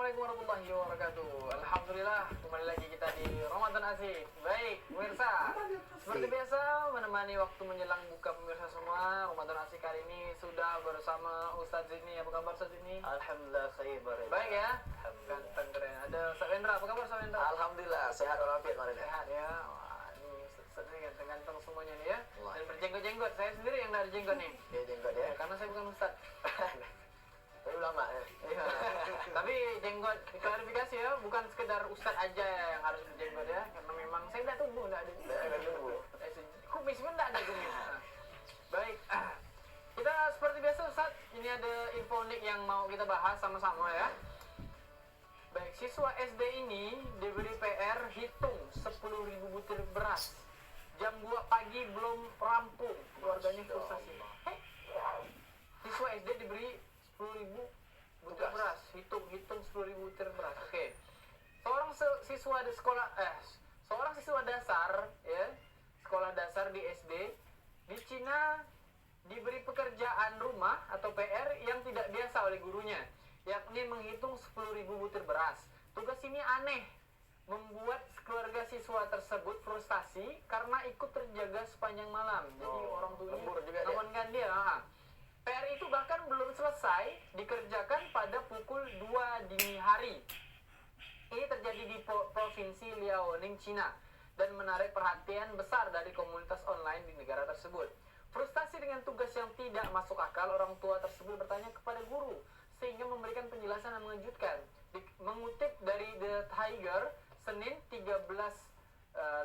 Assalamualaikum warahmatullahi wabarakatuh. Alhamdulillah, kembali lagi kita di Ramadan Asik. Baik, pemirsa, seperti biasa menemani waktu menjelang buka pemirsa semua. Ramadan Asik kali ini sudah bersama Ustadz Zidni. Apa kabar Ustadz Zidni? Alhamdulillah khair. Baik ya? Alhamdulillah. Ganteng keren. Ada Ustadz Wendra. Apa kabar Ustadz Wendra? Alhamdulillah sehat walafiat kemarin. Sehat ya. Wah, ini Ustadz ini ganteng-ganteng semuanya nih ya. Allah. Dan berjenggot-jenggot. Saya sendiri yang dari jenggot nih. Dia jenggot ya. Karena saya bukan Ustadz. Tapi ulama ya. Iya. Tapi jenggot klarifikasi ya, bukan sekedar ustadz aja yang harus berjenggot ya, karena memang saya tidak tumbuh, tidak ada. Kumis pun tidak ada kumis. Nah, baik. Kita seperti biasa Ustadz, ini ada info unik yang mau kita bahas sama-sama ya. Baik, siswa SD ini diberi PR hitung 10.000 butir beras. Jam 2 pagi belum rampung, keluarganya frustasi. Siswa SD diberi 10.000 butir beras, hitung 10.000 butir beras. Oke. Seorang siswa dasar ya, sekolah dasar di SD di Cina diberi pekerjaan rumah atau PR yang tidak biasa oleh gurunya, yakni menghitung 10.000 butir beras. Tugas ini aneh, membuat keluarga siswa tersebut frustasi karena ikut terjaga sepanjang malam. Jadi orang tuanya lembur juga dia. ngamankan dia. PR itu bahkan belum selesai dikerjakan pada pukul 2 dini hari. Ini terjadi di provinsi Liaoning, Cina, dan menarik perhatian besar dari komunitas online di negara tersebut. Frustasi dengan tugas yang tidak masuk akal, orang tua tersebut bertanya kepada guru, sehingga memberikan penjelasan yang mengejutkan. Mengutip dari The Tiger, Senin 13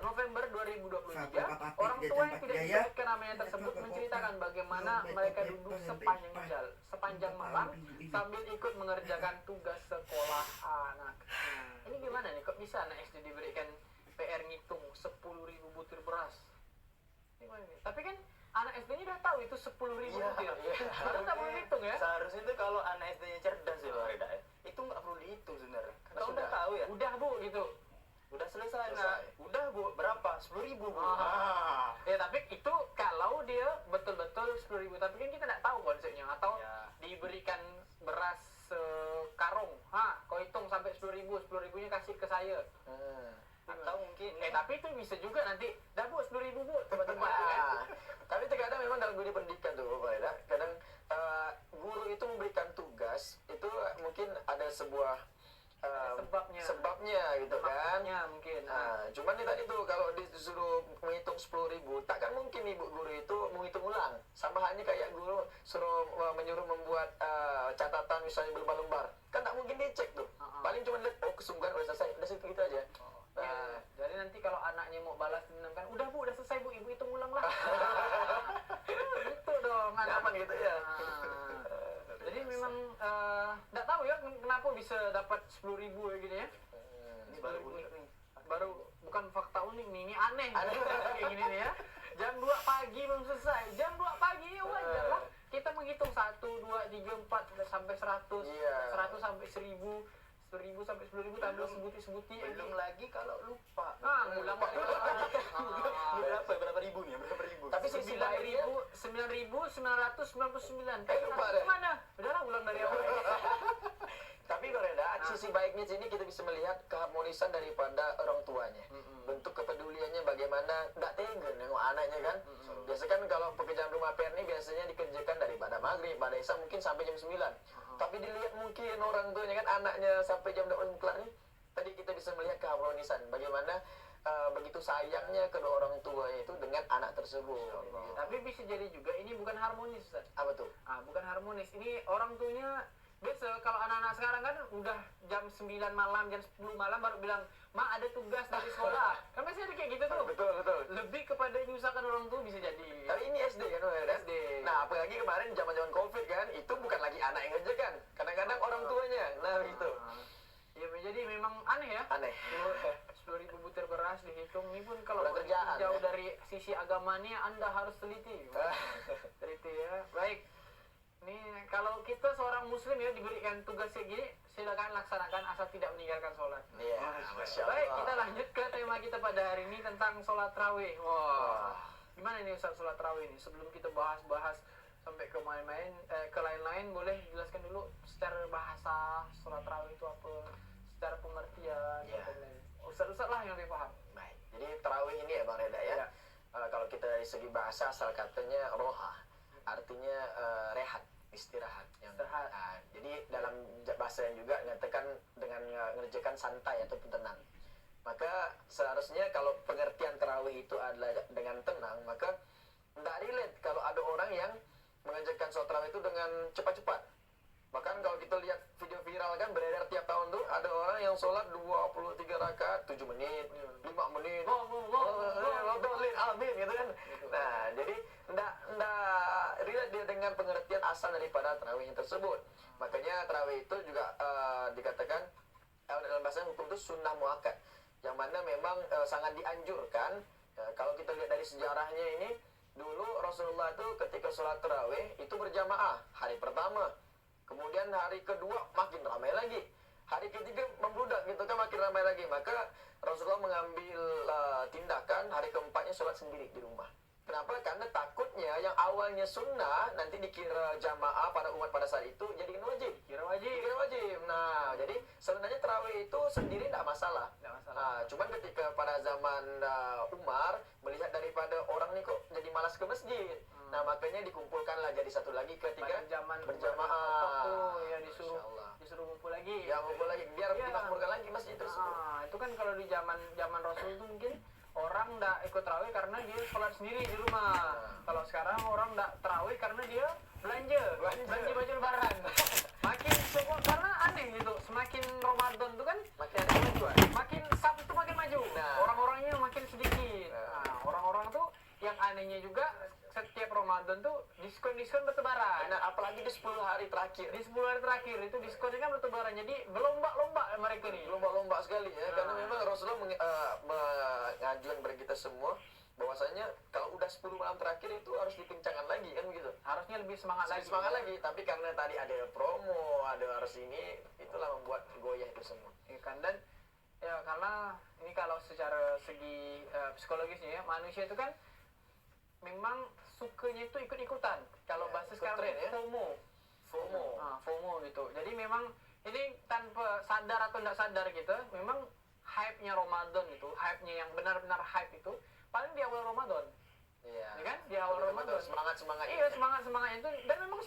November 2023, orang tua yang tidak disebutkan namanya tersebut menceritakan bagaimana mereka duduk sepanjang malam sambil ikut mengerjakan tugas sekolah anak. Ini gimana nih? Kok bisa anak SD diberikan PR ngitung 10.000 butir beras? Gimana nih? Tapi kan anak SD-nya udah tahu itu 10.000 butir. Padahal nggak perlu dihitung ya? Seharusnya itu kalau anak SD-nya cerdas ya Pak Reda, itu nggak perlu dihitung sebenarnya. Karena Udah. udah tahu ya. Udah bu, gitu. Udah selesai. Nah, udah Bu, berapa? 10.000 Bu. Ya tapi itu kalau dia betul-betul 10.000, tapi kan kita nggak tahu konsepnya, atau Ya. diberikan beras sekarung, kau hitung sampai 10.000, 10.000-nya kasih ke saya. Atau mungkin Tapi itu bisa juga nanti, dah bu 10.000 bu, tiba-tiba kan? tapi terkadang memang dalam dunia pendidikan tuh Pak Reda, kadang guru itu memberikan tugas itu mungkin ada sebuah sebabnya gitu kan. Maksudnya mungkin. Cuman nih tadi tuh kalau disuruh menghitung 10.000, takkan mungkin ibu guru itu menghitung ulang. Sama halnya kayak guru suruh menyuruh membuat catatan misalnya berlembar-lembar, kan tak mungkin dicek tuh. Paling cuma lihat kesungguhan udah selesai, udah situ gitu aja. Ya, jadi nanti kalau anaknya mau balas dendam kan, udah bu, udah selesai bu, ibu hitung ulang lah. Gitu dong Nyaman gitu ya. Jadi memang nggak tahu ya kenapa bisa dapat 10.000 ya gini ya. Ini baru unik nih. Baru bukan fakta unik nih, ini aneh. Kayak gini nih ya. Jam 2 pagi belum selesai. Jam 2 pagi ya wajar lah. Kita menghitung 1, 2, 3, 4 sampai 100, Iya. 100 sampai 1.000, 1.000 sampai 10.000 tambah sebuti-sebuti. Belum lagi kalau lupa. Ngulang balik lagi. Berapa ribu nih? Berapa ribu? Tapi sisi 9.999. lupa deh. Mana? Udahlah ulang dari awal. Tapi Pak Reda, sisi baiknya sini kita bisa melihat keharmonisan daripada orang tuanya. Bentuk kepeduliannya bagaimana, nggak tega nengok anaknya kan. Biasa kan kalau pekerjaan rumah PR ini biasanya dikerjakan daripada maghrib, pada isya mungkin sampai jam 9. Tapi dilihat mungkin orang tuanya kan anaknya sampai jam 8 kelar nih. Tadi kita bisa melihat keharmonisan bagaimana begitu sayangnya kedua orang tua itu dengan anak tersebut. Tapi bisa jadi juga ini bukan harmonis, Ustaz. Apa tuh? Bukan harmonis. Ini orang tuanya biasa kalau anak-anak sekarang kan udah jam 9 malam, jam 10 malam baru bilang, "Ma, ada tugas dari sekolah." Kan biasanya ada kayak gitu tuh. Betul. Lebih kepada menyusahkan orang tua bisa jadi. Tapi ini SD kan, Pak Reda? SD. Nah, apalagi kemarin zaman-zaman Covid kan, itu bukan lagi anak yang ngerjakan. Kadang-kadang orang tuanya. Nah, gitu. Ya jadi memang aneh ya. Aneh. 10.000 butir beras dihitung ini pun kalau Udah kerjaan, jauh ya? dari sisi agamanya Anda harus teliti. Teliti ya. Baik. Ini kalau kita seorang muslim ya diberikan tugas kayak gini, silakan laksanakan asal tidak meninggalkan sholat. Iya, Masya Allah. Baik, kita lanjut ke tema kita pada hari ini tentang sholat tarawih. Wah, gimana nih Ustaz sholat tarawih ini? Sebelum kita bahas sampai ke lain-lain, boleh jelaskan dulu secara bahasa sholat tarawih itu apa? kematian. Iya. dan lain-lain. Ustaz-ustaz lah yang lebih paham. Baik. Jadi tarawih ini ya Bang Reda ya. Iya. Kalau kita dari segi bahasa asal katanya roha, artinya rehat, istirahat. Istirahat. Jadi dalam bahasa yang juga nyatakan dengan ngerjakan santai ataupun tenang. Maka seharusnya kalau pengertian tarawih itu adalah dengan tenang, maka tidak relate kalau ada orang yang mengerjakan sholat tarawih itu dengan cepat-cepat. Bahkan kalau kita lihat video viral kan beredar tiap tahun tuh ada orang yang sholat 23 rakaat 7 menit, 5 menit. Amin gitu kan. Nah, jadi enggak relate dia dengan pengertian asal daripada tarawih tersebut. Makanya tarawih itu juga dikatakan dalam bahasa hukum itu sunnah muakkad. Yang mana memang sangat dianjurkan. Kalau kita lihat dari sejarahnya ini, dulu Rasulullah itu ketika sholat tarawih itu berjamaah hari pertama. Kemudian hari kedua makin ramai lagi. Hari ketiga membludak gitu kan, makin ramai lagi. Maka Rasulullah mengambil tindakan hari keempatnya sholat sendiri di rumah. Kenapa? Karena takutnya yang awalnya sunnah nanti dikira jamaah pada umat pada saat itu jadi wajib. Kira wajib. Dikira wajib. Nah, jadi sebenarnya tarawih itu sendiri tidak masalah. Nggak masalah. Nah, cuman ketika pada zaman Umar melihat daripada orang nih kok jadi malas ke masjid. Nah, makanya dikumpulkanlah jadi satu lagi ketika Pada zaman berjamaah. tuh ya Masya Allah. disuruh ngumpul lagi. Ya ngumpul lagi biar Iya. dimakmurkan lagi masjid tersebut. Itu kan kalau di zaman Rasul itu mungkin orang nggak ikut tarawih karena dia sholat sendiri di rumah. Kalau sekarang orang nggak tarawih karena dia belanja baju lebaran. Makin karena aneh gitu, semakin Ramadan tuh kan Makin ada kemajuan. makin Sabtu tuh makin maju. Nah. Orang-orangnya makin sedikit. Nah, orang-orang tuh yang anehnya juga setiap Ramadan tuh diskon bertebaran. Nah, apalagi di 10 hari terakhir. Di 10 hari terakhir itu diskonnya kan bertebaran. Jadi berlomba-lomba mereka nih. Lomba-lomba sekali ya, karena memang Rasulullah mengajukan bagi kita semua bahwasanya kalau udah 10 malam terakhir itu harus dikencangkan lagi kan begitu. Harusnya lebih semangat lagi. Tapi karena tadi ada promo, ada harus ini, itulah membuat goyah itu semua. Ya kan, dan ya karena ini kalau secara segi psikologisnya ya, manusia itu kan memang sukanya itu ikut-ikutan. Kalau Ya, bahasa ikut sekarang tren ya. FOMO. FOMO gitu. Jadi memang ini tanpa sadar atau tidak sadar kita, memang hype-nya Ramadan itu, hype-nya yang benar-benar hype itu paling di awal Ramadan. Iya. Ya kan? Di awal Ramadan. Semangat Iya, semangat itu, dan memang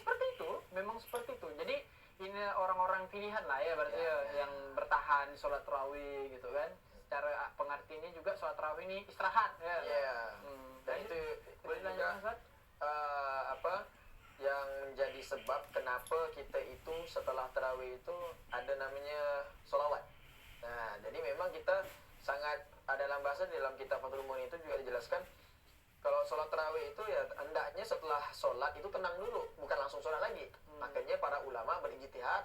seperti itu. Jadi ini orang-orang pilihan lah ya berarti ya, yang bertahan sholat tarawih gitu kan. Secara pengertiannya juga sholat tarawih ini istirahat ya. Iya. Dan Jadi, itu boleh juga lanjut Ustaz? apa yang menjadi sebab kenapa kita itu setelah tarawih itu ada namanya sholawat. Nah, jadi memang kita sangat dalam bahasa dalam kitab Fathul Muin itu juga dijelaskan kalau sholat tarawih itu ya hendaknya setelah sholat itu tenang dulu, bukan langsung sholat lagi. Makanya para ulama berijtihad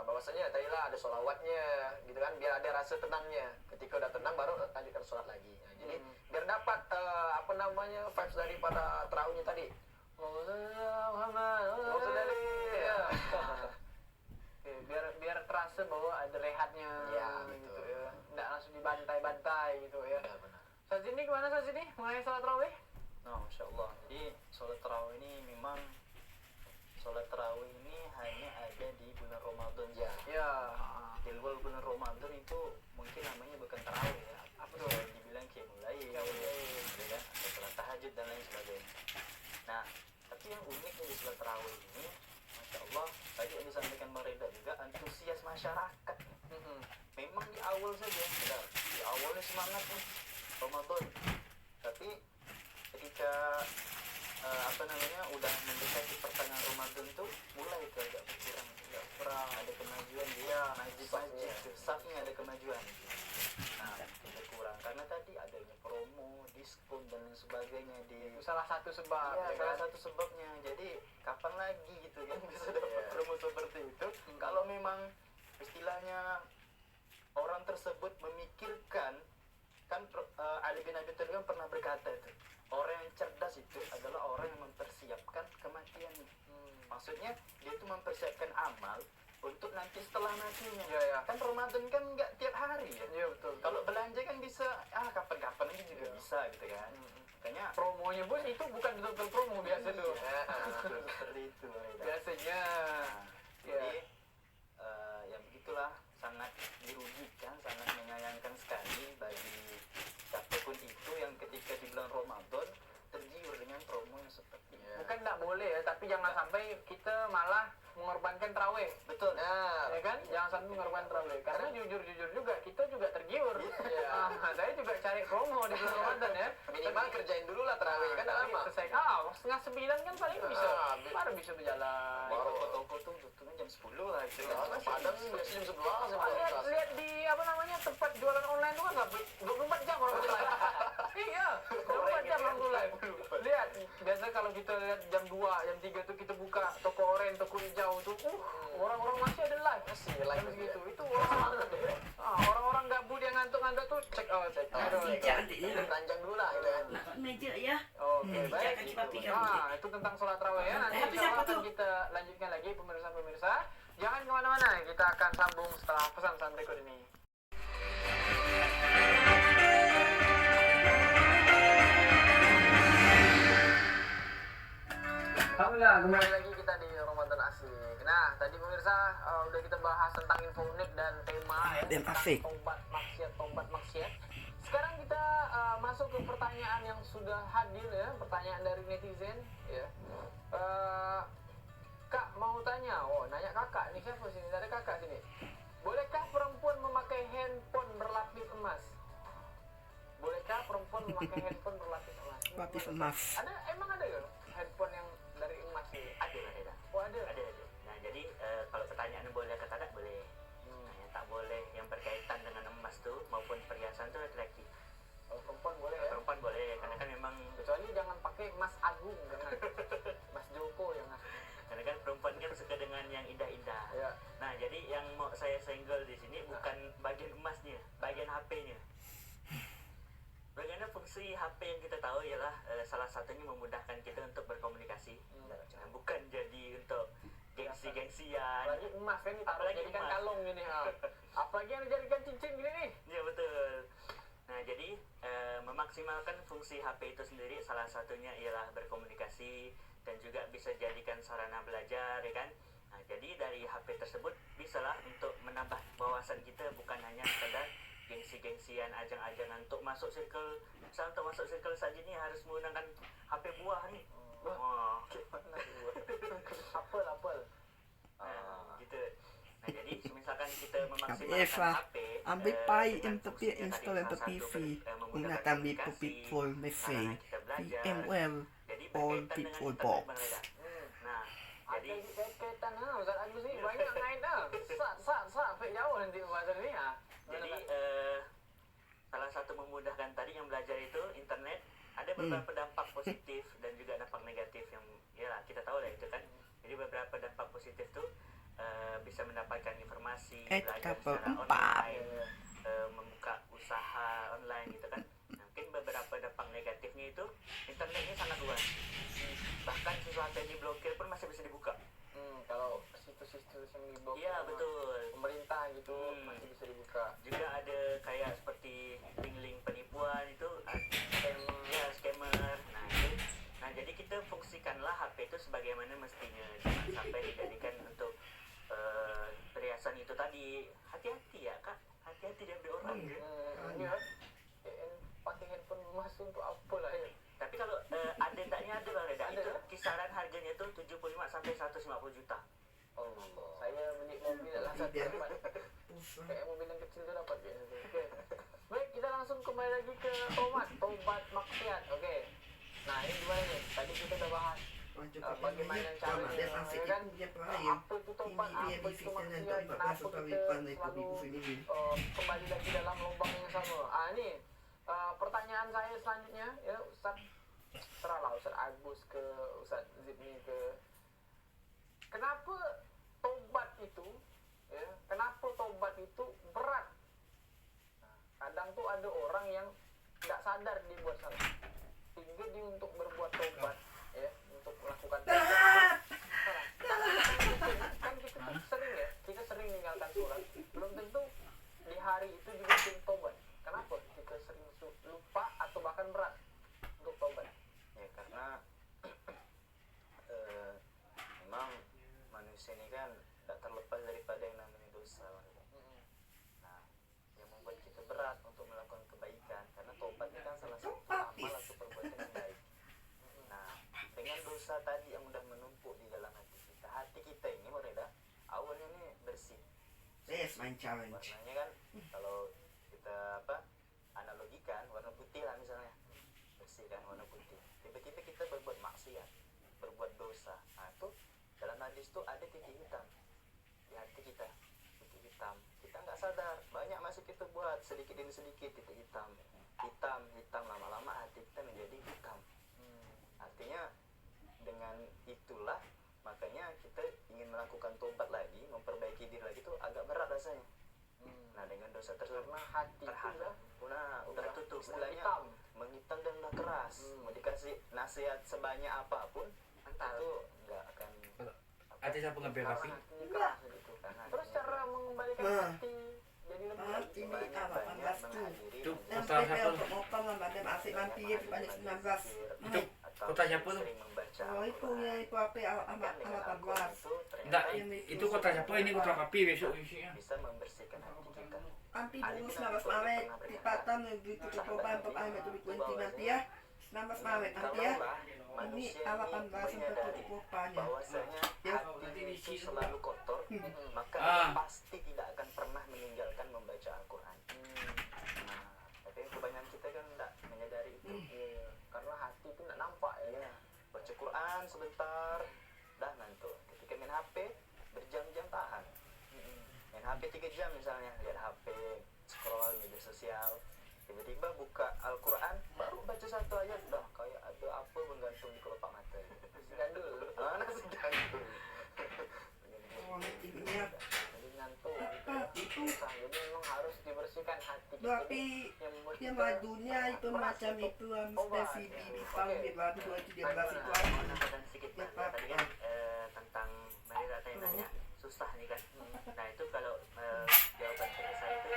bahwasanya tadilah ada sholawatnya gitu kan, biar ada rasa tenangnya. Ketika udah tenang baru lanjutkan sholat lagi. Nah, jadi biar dapat vibes daripada tarawihnya tadi. biar terasa bahwa ada rehatnya Ya, gitu betul. ya, nggak langsung dibantai-bantai gitu ya. Benar-benar. Saat ini gimana saat ini mengenai sholat tarawih? Nah, Masya Allah. Jadi sholat tarawih ini memang sholat tarawih ini hanya ada di bulan Ramadan Ya. Ya, Di luar bulan Ramadan itu mungkin namanya bukan tarawih ya. Apa tuh? Dibilang qiyamul lail, ya kan? Atau sholat tahajud dan lain sebagainya. Nah, tapi yang uniknya di sholat tarawih ini, Masya Allah, tadi yang disampaikan Mbak Reda juga antusias masyarakat. Memang di awal saja, benar. Di awalnya semangat nih Ramadan. Tapi ketika udah mendekati pertengahan Ramadan tuh mulai itu agak berkurang, ada kemajuan dia masjid tuh safnya ada kemajuan. Nah, berkurang karena tadi adanya promo, diskon dan lain sebagainya di salah satu sebab. ya, Ya salah kan? satu sebabnya. Jadi kapan lagi gitu kan bisa dapat promo seperti itu kalau memang istilahnya orang tersebut memikirkan kan. Ali bin Abi Thalib kan pernah berkata itu, orang yang cerdas itu adalah orang yang mempersiapkan kematian. Maksudnya dia itu mempersiapkan amal untuk nanti setelah matinya. Ya. Kan Ramadan kan nggak tiap hari ya. Iya betul. Kalau belanja kan bisa kapan-kapan aja juga bisa gitu kan. Makanya Promonya pun itu bukan betul-betul promo biasa tuh. seperti itu. Biasanya. Jadi ya begitulah, sangat dirugikan, sangat kita malah mengorbankan tarawih. Betul. Nah, Ya kan? Jangan sampai mengorbankan tarawih. Karena jujur juga kita juga tergiur. Saya juga cari promo di bulan Ramadan ya. minimal kerjain dulu lah terawih kan udah lama. Selesai. 8:30 kan paling bisa. Baru bisa berjalan. Di toko-toko tuh tutupnya jam 10 lah gitu. Padahal biasanya jam 11 sama Lihat di apa namanya tempat jualan online itu kan nggak 24 jam orang jualan. Iya, 24 jam orang jualan. Lihat, biasa kalau kita lihat jam 2, jam 3 tuh kita buka toko oranye, toko hijau tuh, orang-orang masih ada live. Masih live Jam segitu. Itu orang-orang gabut yang ngantuk-ngantuk tuh check out. Ranjang dulu lah gitu kan. Nak meja ya. Oke, baik. Jangan cepat Itu tentang sholat tarawih ya. Nanti Tapi insya Allah siapa akan tuh? kita lanjutkan lagi pemirsa-pemirsa. Jangan kemana-mana, kita akan sambung setelah pesan-pesan berikut ini. Alhamdulillah, kembali lagi kita di Ramadan Asik. Nah, tadi pemirsa udah kita bahas tentang info unik dan tema ya, Dan tentang asik. tobat maksiat. Sekarang kita masuk ke pertanyaan yang sudah hadir ya, pertanyaan dari netizen ya. Kak mau tanya, nanya kakak nih, siapa sini? Ada kakak sini. Bolehkah perempuan memakai handphone berlapis emas? Bolehkah perempuan memakai handphone berlapis emas? Lapis emas. Emang ada ya handphone yang dari emas ini? Ada. Oh ada. Ada. Nah, jadi kalau pertanyaan boleh kata tak boleh. Nah, yang tak boleh yang berkaitan dengan emas tuh maupun perhiasan tuh laki-laki. Kalau perempuan boleh ya. Perempuan boleh karena kan memang Kecuali jangan pakai emas agung, jangan. Mas Joko jangan. karena kan perempuan kan suka dengan yang indah-indah. Ya. Nah, jadi yang mau saya senggol di sini bukan bagian emasnya, bagian HP-nya. Bagaimana fungsi HP yang kita tahu ialah salah satunya memudahkan kita untuk berkomunikasi. Nah, bukan jadi untuk gengsi-gengsian. Apalagi emas kan ditaruh Apalagi jadikan emas. kalung gini. Apalagi yang dijadikan cincin gini nih. Iya betul. Nah, jadi memaksimalkan fungsi HP itu sendiri salah satunya ialah berkomunikasi dan juga bisa jadikan sarana belajar, ya kan? Nah, jadi dari HP tersebut bisalah untuk menambah wawasan kita, bukan hanya sekadar gengsi-gengsian, ajang-ajangan untuk masuk circle. Misal untuk masuk circle saja nih harus menggunakan HP buah nih. Oh, Apel. nah, gitu. Nah, jadi misalkan kita Eva, memaksimalkan HP, ambil pai dengan untuk fungsinya tadi, install salah untuk satu TV. memudahkan Gunakan komunikasi, Big for sarana Message, kita belajar. VMware, Jadi or berkaitan dengan People internet, Box. Bang Reda. Nah, Ada jadi kaitan Ustaz Agus ni banyak ngait Fek jauh nanti bahasa ni jadi salah satu memudahkan tadi yang belajar itu internet, ada beberapa dampak positif dan juga dampak negatif yang ya kita tahu lah itu kan. Jadi beberapa dampak positif tuh bisa mendapatkan informasi, belajar Couple secara 4. online, membuka usaha online gitu kan. Nah, mungkin beberapa dampak negatifnya itu internetnya sangat luas. Bahkan sesuatu yang diblokir pun masih bisa dibuka. Kalau situs-situs yang diblokir Iya sama betul. pemerintah gitu masih bisa dibuka. Juga ada kayak seperti link-link penipuan itu, scammer. Nah, jadi kita fungsikanlah HP itu sebagaimana mestinya, jangan sampai dijadikan untuk perhiasan itu tadi. Hati-hati ya kak, hati-hati diambil orang ya. Ya, pakai handphone emas untuk apa lah ya? Tapi kalau ada tidaknya ada Bang Reda, Ada, itu ya? kisaran harganya itu 75 sampai 150 juta. Allah, saya beli mobil lah satu dapat. Kayak mobil yang kecil tu dapat kayaknya. Okey. Baik, kita langsung kembali lagi ke tobat maksiat. Okey. Nah, ini gimana nih? Tadi kita dah bahas bagaimana caranya, Dan asik ya kan? itu dia paham. Apa itu tobat, Ini dia apa itu bisnisnya maksiat, untuk kenapa masuk kita taripan dari selalu kubu feminin. kembali lagi dalam lubang yang sama. Ini pertanyaan saya selanjutnya ya Ustaz, serahlah Ustaz Agus ke Ustaz Zidni ke kenapa tobat itu ya, kenapa tobat itu berat? Kadang tuh ada orang yang tidak sadar dia buat salah, sehingga dia untuk berbuat tobat ya, untuk melakukan tobat kan kita sering meninggalkan sholat, belum tentu di hari itu juga sering tobat. Kenapa kita sering lupa atau bahkan berat untuk tobat? Ya karena memang manusia ini kan tidak terlepas daripada yang namanya dosa. Nah, yang membuat kita berat untuk melakukan kebaikan karena tobat ini kan salah satu amal atau perbuatan yang baik. Nah, dengan dosa tadi yang sudah menumpuk di dalam hati hati kita ini Moreda awalnya nih bersih. Yes, main challenge. Warnanya kan kalau kita analogikan warna putih lah misalnya, bersih kan warna putih. Tiba-tiba kita berbuat maksiat, berbuat dosa. Nah itu dalam hadis tuh ada titik hitam di hati kita, titik hitam. Kita nggak sadar banyak masih kita buat sedikit demi sedikit titik hitam, hitam lama-lama hati kita menjadi hitam. Artinya dengan itulah makanya kita ingin melakukan tobat lagi, memperbaiki diri lagi tuh agak berat rasanya. Nah dengan dosa tersebut Karena hati itu terhadap udah tutup istilahnya hitam. menghitam dan udah keras. Mau dikasih nasihat sebanyak apapun Mental. itu nggak akan Ada siapa ngambil karena kopi? hatinya keras gitu karena Terus cara mengembalikan Nah. hati jadi lebih Hati ini banyak apa? 18 tuh. menghadiri Tuh, majelis kota siapa? Motong lah, ada masih mampir pada 19. Itu Itu kota siapa tuh? sering membaca Oh, itu Al-Quran. ya, itu apa? Kan Amat dengan 18. Al-Quran itu ternyata Enggak, itu kota siapa? Ini kota kopi besok isinya. bisa membersihkan hati kita. Ampi dulu 19 Maret di Batam gitu kecoban untuk ayam itu di nanti ya. 19 Maret nanti ya. Ini ala 18 untuk kecobannya. Bahwasanya Ya. hati itu selalu kotor, maka Ah. dia pasti tidak akan pernah meninggalkan membaca Al-Quran. Nah, tapi kebanyakan kita kan tidak menyadari itu. Iya, karena hati itu nggak nampak ya. Iya, baca Quran sebentar, dah ngantuk. Ketika main HP, berjam-jam tahan. Main HP 3 jam misalnya, lihat HP, scroll media sosial. Tiba-tiba buka Al-Quran, baru baca satu ayat, dah kayak ada apa menggantung di kelopak mata. Gandul. Nasi gandul. Oh, ini ya. Jadi ngantuk. Apa itu? Susah. Jadi memang harus dibersihkan hati kita. Tapi Yang membuat dia kita madunya itu keras macam untuk itu obat. si bibi pang di batu itu dia belas itu Mau aja. nambahkan sedikit Ya, Pak. Tadi kan Pak. tentang Mbak Rata yang nanya susah nih kan. Nah itu kalau jawaban dari saya itu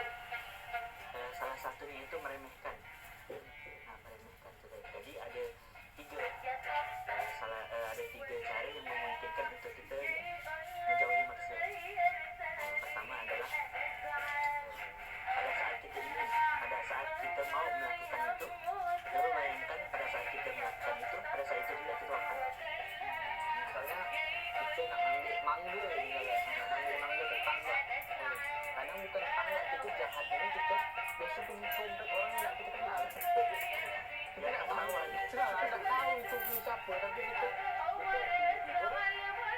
salah satunya itu meremehkan. Nah meremehkan sudah. Jadi ada tiga ada tiga cara yang memungkinkan untuk kita ini menjauhi maksiat. Yang pertama adalah pada saat kita mau melakukan itu, coba bayangkan pada saat kita melakukan itu, pada saat itu juga kita lakukan. Misalnya kita nak ambil mangga misalnya, nak ambil mangga tetangga. Kadang bukan tetangga kita jahat ini kita biasa penyumpet orang yang kita kenal. Kita nak tahu aja. Kita tahu itu siapa tapi kita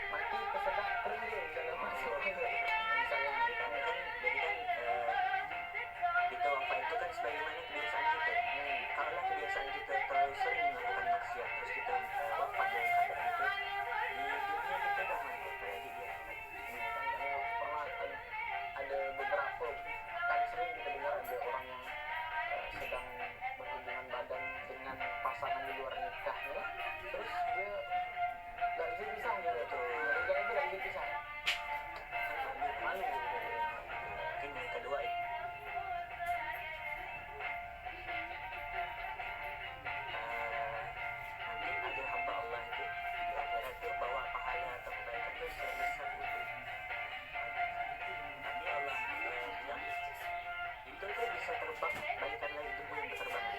mati kesedak triliun misalnya masuk. Misalnya Kita wafat itu kan sebagaimana kebiasaan kita. Kalau kebiasaan kita terlalu sering melakukan maksiat, terus kita wafat dalam keadaan itu, di dunia kita dah mantap kayak di dia. pernah ada beberapa kan sering kita dengar ada orang yang sedang berhubungan badan dengan pasangan di luar nikahnya, terus dia nggak bisa pisah gitu tuh, gara-gara itu nggak bisa pisah, malu gitu. Mungkin yang kedua itu nanti ada hamba Allah itu di akhirat itu bawa pahala atau kebaikan itu sebesar itu. Nanti Allah bilang itu tuh bisa terbang, balikan lagi tubuh yang berterbangan.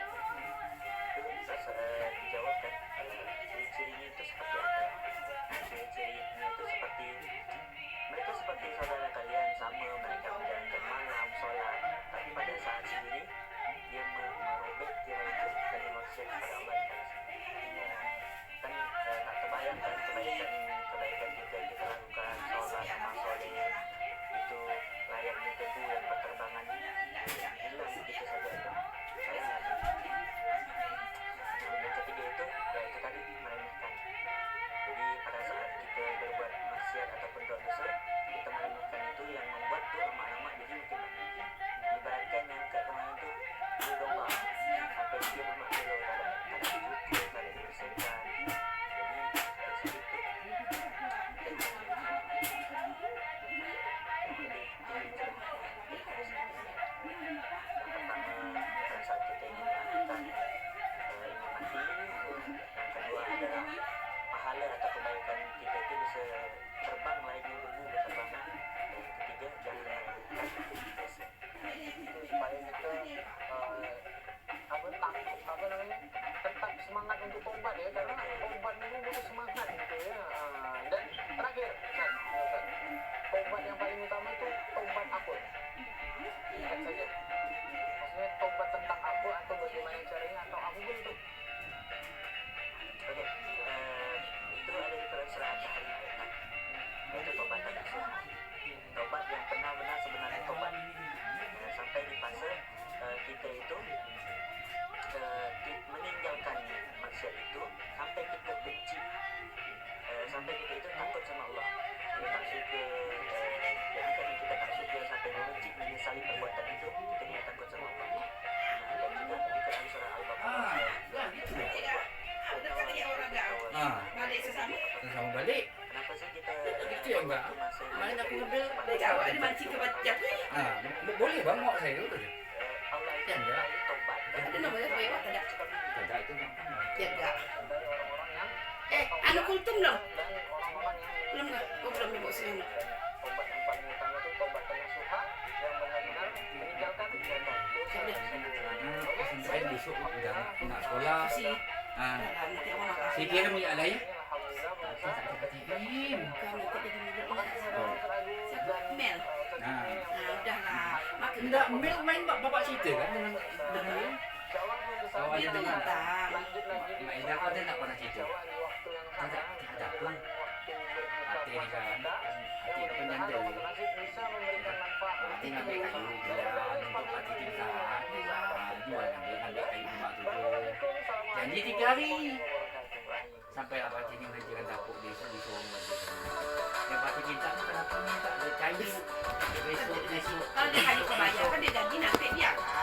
Itu bisa dijawabkan ciri-cirinya itu seperti apa? Nah, ciri-cirinya itu seperti mereka seperti saudara kalian, sama mereka menjalankan malam, sholat, tapi pada saat sendiri dia merobek tirai itu dan maksiat kepada Allah kan tak terbayangkan kebaikan kita lakukan, sholat, amal soleh itu layaknya debu yang berterbangan hilang begitu saja itu sayang lagi. Nah, yang ketiga itu ya itu tadi meremehkan. Jadi pada saat kita berbuat maksiat ataupun dosa, kita meremehkan itu yang membuat tuh lama-lama jadi makin ibaratkan yang kayak kemarin tuh dulu domba tobat yang paling utama itu tobat akun. Ingat saja. Maksudnya tobat tentang aku atau bagaimana caranya atau aku pun itu. Oke, itu ada di dalam surah At-Tahrim ayat 6. Itu tobat yang nasuha. Tobat yang benar-benar sebenarnya tobat. Sampai di fase kita itu meninggalkan maksiat itu sampai kita benci, sampai kita itu takut sama Allah. Kita tak suka, jadi karena kita tak suka sampai membenci, menyesali perbuatan itu, kita tidak takut sama Allah. Dan juga di dalam surah Al-Baqarah sama balik. kenapa sih kita Itu ya, Mbak. Main aku udah Awak ada mancing ke bacak ni. boleh bang mau saya dulu. Allah itu Ya, enggak. tobat dan Ada namanya lewat ada. Tidak itu gampang. Ya enggak. Dari orang-orang yang Anu kultum belum? dan orang-orang yang Belum enggak? Oh belum dibawa sini. tobat yang paling utama itu tobat nasuha yang benar-benar meninggalkan dosa. Saya besok jangan nak sekolah. Si. Ah, Nanti orang makan. si kira mi alai. Alhamdulillah Tak perhatiin. Kami tak jadi minum. Siapa? Mel. Nah, Udahlah. Makan. enggak Mel main bapak cerita kan dengan Betul. Kawan Dia dengan tentang. Lanjut lagi di Mak Ida kau ada tak pernah cerita? Jawa di waktu yang sama Tak pun. waktu berbuka Hati ni kan. puasa Hati yang penyanda. mudah-mudahan Allah Nasib bisa memberikan manfaat. Hati nak baik kayu jual untuk hati kita. Jual ambil kayu mak tu. Janji 3 hari. Sampai apa sini mengajar dapur di Somong. Yang pasti kita kenapa minta ada kayu. Besok Kalau dia kali kebayar kan dia janji nanti dia kan.